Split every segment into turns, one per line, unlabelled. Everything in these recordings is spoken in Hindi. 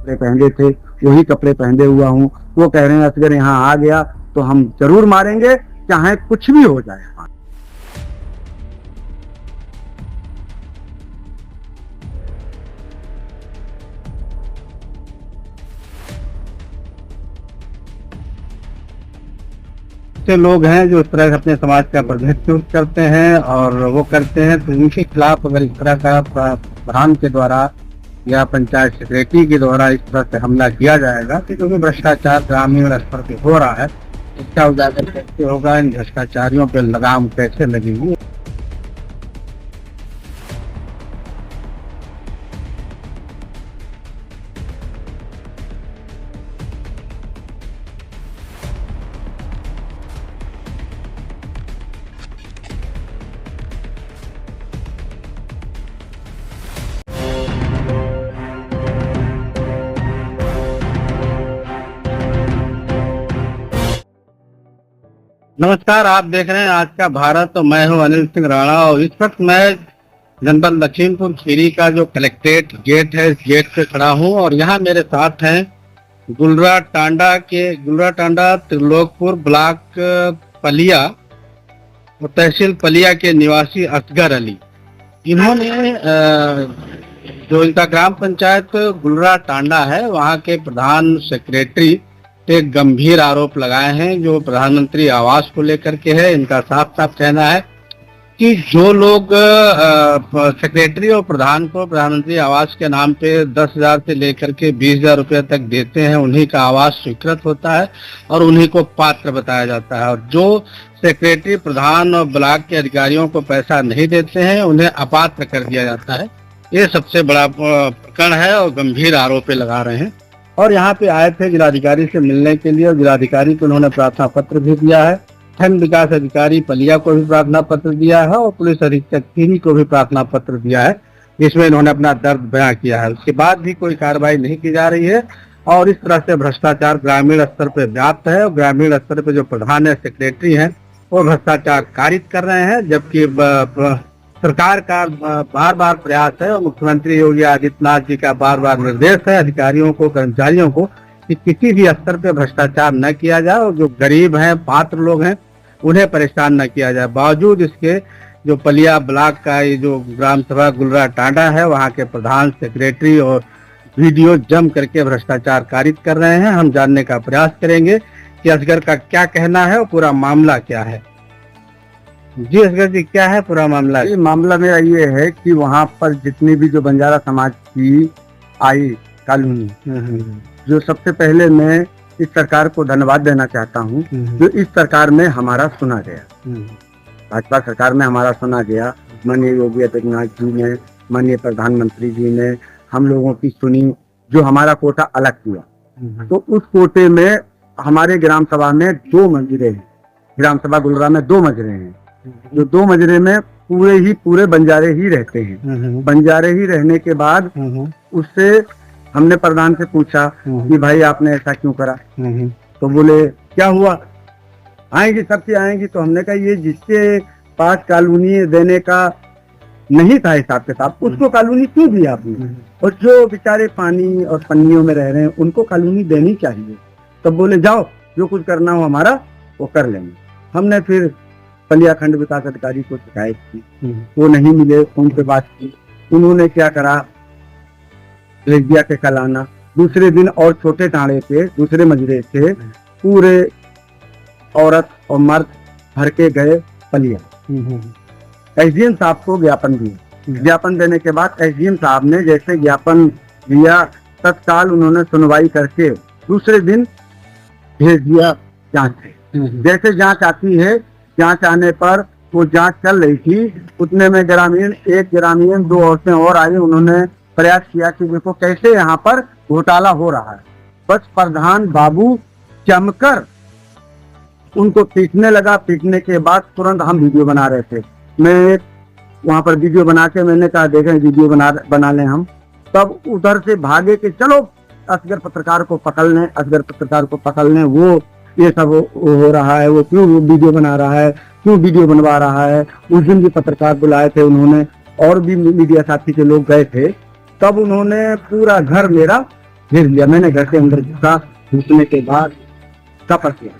कपड़े पहने थे वही कपड़े पहने हुआ हूँ। वो कह रहे हैं असगर यहाँ आ गया तो हम जरूर मारेंगे, चाहे कुछ भी हो जाए। से लोग हैं जो इस तरह से अपने समाज का प्रतिनिधित्व करते हैं और वो करते हैं, तो उनके खिलाफ अगर इस तरह का प्रधान के द्वारा या पंचायत सेक्रेटरी के द्वारा इस तरह से हमला किया जाएगा तो क्योंकि भ्रष्टाचार ग्रामीण स्तर पे हो रहा है, इसका उजागर कैसे होगा, इन भ्रष्टाचारियों पे लगाम कैसे लगेगी। नमस्कार, आप देख रहे हैं आज का भारत और मैं हूं अनिल सिंह राणा और इस वक्त मैं जनपद लखीमपुर खीरी का जो कलेक्ट्रेट गेट है, इस गेट पे खड़ा हूं और यहाँ मेरे साथ हैं गुलरा टांडा त्रिलोकपुर ब्लॉक पलिया और तहसील पलिया के निवासी असगर अली। इन्होंने जो इनका ग्राम पंचायत गुलरा टांडा है वहाँ के प्रधान सेक्रेटरी पे गंभीर आरोप लगाए हैं जो प्रधानमंत्री आवास को लेकर के है। इनका साफ साफ कहना है कि जो लोग सेक्रेटरी और प्रधान को प्रधानमंत्री आवास के नाम पे 10,000 से लेकर के 20,000 रुपये तक देते हैं, उन्हीं का आवास स्वीकृत होता है और उन्हीं को पात्र बताया जाता है, और जो सेक्रेटरी प्रधान और ब्लॉक के अधिकारियों को पैसा नहीं देते हैं उन्हें अपात्र कर दिया जाता है। ये सबसे बड़ा प्रकरण है और गंभीर आरोप लगा रहे हैं। और यहाँ पे आए थे जिलाधिकारी से मिलने के लिए और जिलाधिकारी को उन्होंने प्रार्थना पत्र भी दिया है, खंड विकास अधिकारी पलिया को भी प्रार्थना पत्र दिया है और पुलिस अधीक्षक खीरी को भी प्रार्थना पत्र दिया है, जिसमें इन्होंने अपना दर्द बयां किया है। उसके बाद भी कोई कार्रवाई नहीं की जा रही है और इस तरह से भ्रष्टाचार ग्रामीण स्तर पर व्याप्त है और ग्रामीण स्तर पर जो प्रधान है सेक्रेटरी है वो भ्रष्टाचार कारित कर रहे हैं, जबकि सरकार का बार बार प्रयास है और मुख्यमंत्री योगी आदित्यनाथ जी का बार बार निर्देश है अधिकारियों को, कर्मचारियों को कि किसी भी स्तर पे भ्रष्टाचार न किया जाए और जो गरीब हैं, पात्र लोग हैं, उन्हें परेशान न किया जाए। बावजूद इसके जो पलिया ब्लॉक का ये जो ग्राम सभा गुलरा टांडा है वहाँ के प्रधान सेक्रेटरी और वीडियो जम करके भ्रष्टाचार कारित कर रहे हैं। हम जानने का प्रयास करेंगे कि असगर का क्या कहना है और पूरा मामला क्या है। जी असगर जी, क्या है पूरा मामला? ये मामला मेरा ये है कि वहाँ पर जितनी भी जो बंजारा समाज की आई कॉलोनी, जो सबसे पहले मैं इस सरकार को धन्यवाद देना चाहता हूँ जो इस सरकार में हमारा सुना गया, भाजपा सरकार में हमारा सुना गया। माननीय योगी आदित्यनाथ जी ने, माननीय प्रधानमंत्री जी ने हम लोगों की सुनी, जो हमारा कोटा अलग किया। तो उस कोटे में हमारे ग्राम सभा में 2 मंजिलें हैं, ग्राम सभा गुलरा में 2 मंजिलें हैं, जो 2 मजरे में पूरे बंजारे ही रहते हैं। बंजारे ही रहने के बाद उससे हमने प्रधान से पूछा कि भाई आपने ऐसा क्यों करा, तो बोले क्या हुआ, आएंगी सबसे आएंगी। तो हमने कहा ये जिसके पास कॉलोनी देने का नहीं था हिसाब के साथ उसको कॉलोनी क्यों दी आपने, और जो बेचारे पानी और पन्नियों में रह रहे हैं उनको कॉलोनी देनी चाहिए। तब बोले जाओ जो कुछ करना हो हमारा वो कर लेंगे। हमने फिर पलिया खंड विकास अधिकारी को शिकायत की, वो नहीं मिले, उन पे बात की, उन्होंने क्या करा, भेज दिया के कल आना। दूसरे दिन और छोटे टाणे पे दूसरे मजरे से पूरे औरत और मर्द भर के गए पलिया। एसडीएम साहब को ज्ञापन दिया, ज्ञापन देने के बाद एसडीएम साहब ने जैसे ज्ञापन दिया तत्काल उन्होंने सुनवाई करके दूसरे दिन भेज दिया जांच से। जैसे जांच आती है, जांच आने पर वो जांच चल रही थी, उतने में एक ग्रामीण 2 औरतें और आई, उन्होंने प्रयास किया कि देखो कैसे यहाँ पर घोटाला हो रहा है। बस प्रधान बाबू जमकर उनको पीटने लगा। पीटने के बाद तुरंत हम वीडियो बना रहे थे, मैं वहाँ पर वीडियो बना के मैंने कहा देखें वीडियो बना लें हम। तब उधर से भागे कि चलो असगर पत्रकार को पकड़ लें, असगर पत्रकार को पकड़ लें, वो ये सब हो रहा है, वो क्यों वीडियो बना रहा है, क्यों वीडियो बनवा रहा है। उस दिन भी पत्रकार बुलाए थे उन्होंने और भी मीडिया साथी के लोग गए थे। तब उन्होंने पूरा घर मेरा घेर लिया। मैंने घर के अंदर घुसा, घुसने के बाद कपड़ किया।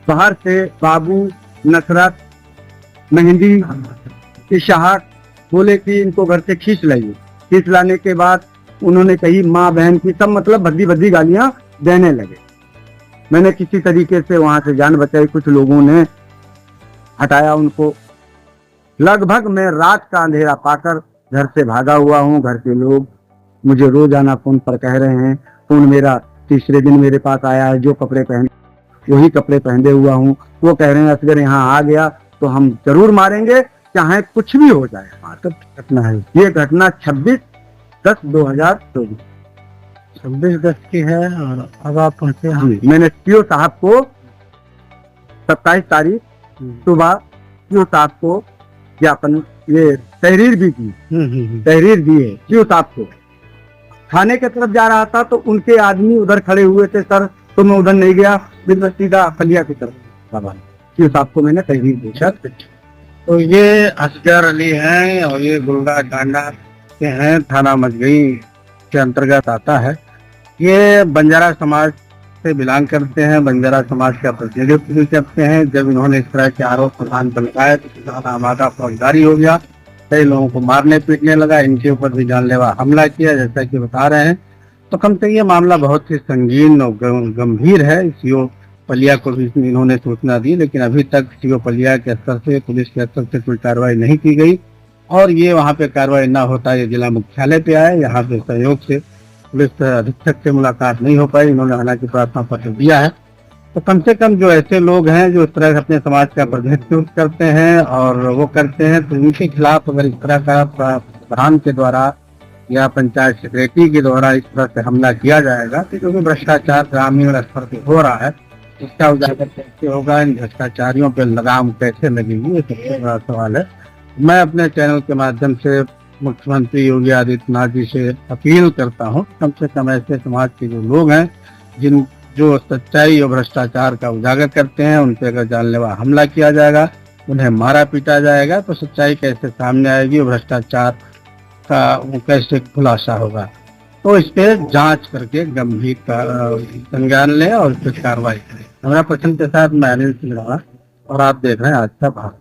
बाहर से बाबू, नसरत, मेहंदी, इशाहक बोले कि इनको घर से खींच लाइए। खींच लाने के बाद उन्होंने कही माँ बहन की सब मतलब भद्दी भद्दी गालियां देने लगे। मैंने किसी तरीके से वहां से जान बचाई, कुछ लोगों ने हटाया उनको। लगभग मैं रात का अंधेरा पाकर घर से भागा हुआ हूँ। घर के लोग मुझे रोजाना फोन पर कह रहे हैं, फोन मेरा तीसरे दिन मेरे पास आया है, जो कपड़े पहन वही कपड़े पहने हुआ हूँ। वो कह रहे हैं असगर यहाँ आ गया तो हम जरूर मारेंगे, चाहे कुछ भी हो जाए। तो घटना है, ये घटना 26/10/2024 26/10 की है। और अब आप पहुंचे? हाँ, मैंने सीओ साहब को 27 तारीख सुबह सीओ साहब को ज्ञापन ये तहरीर भी की, तहरीर दी है सीओ साहब को। थाने की तरफ जा रहा था तो उनके आदमी उधर खड़े हुए थे सर, तो मैं उधर नहीं गया, बिल्कुल सीधा फलिया की तरफ बाबा सीओ साहब को मैंने तहरीर दी। तो ये असगर अली हैं और ये गुलगा डांडा के हैं, थाना मजगई के अंतर्गत आता है। ये बंजारा समाज से बिलोंग करते हैं, बंजारा समाज का प्रतिनिधित्व भी करते हैं। जब इन्होंने इस तरह के आरोप प्रधान पर लगाए तो किसान हमारा फौजदारी हो गया, कई लोगों को मारने पीटने लगा, इनके ऊपर भी जानलेवा हमला किया जैसा कि बता रहे हैं। तो कम से ये मामला बहुत ही संगीन और गंभीर है। सीओ पलिया को भी इन्होंने सूचना दी, लेकिन अभी तक सीओ पलिया के स्तर से, पुलिस के स्तर से कोई कार्रवाई नहीं की गई। और ये वहाँ पे कार्रवाई न होता ये जिला मुख्यालय पे आए, यहाँ पे सहयोग से पुलिस अधीक्षक से मुलाकात नहीं हो पाई। इन्होंने हालांकि प्रार्थना पत्र दिया है। तो कम से कम जो ऐसे लोग हैं जो इस तरह से अपने समाज का प्रतिनिधित्व करते हैं और वो करते हैं, तो इनके खिलाफ अगर इस तरह का प्रधान के द्वारा या पंचायत सेक्रेटरी के द्वारा इस तरह से हमला किया जाएगा, तो क्योंकि भ्रष्टाचार ग्रामीण स्तर पे हो रहा है, इसका उजागर कैसे होगा, इन भ्रष्टाचारियों पे लगाम कैसे लगेगी, ये सबसे बड़ा सवाल है। मैं अपने चैनल के माध्यम से मुख्यमंत्री योगी आदित्यनाथ जी से अपील करता हूँ, कम से कम ऐसे समाज के जो लोग हैं जो सच्चाई और भ्रष्टाचार का उजागर करते हैं, उन पे अगर जानलेवा हमला किया जाएगा, उन्हें मारा पीटा जाएगा, तो सच्चाई कैसे सामने आएगी और भ्रष्टाचार का कैसे खुलासा होगा। तो इस पे जांच करके गंभीर संज्ञान लें और इस पर कार्रवाई करें। हमारा प्रश्न के साथ मैं अनिल सिंह और आप देख रहे हैं आज का भारत।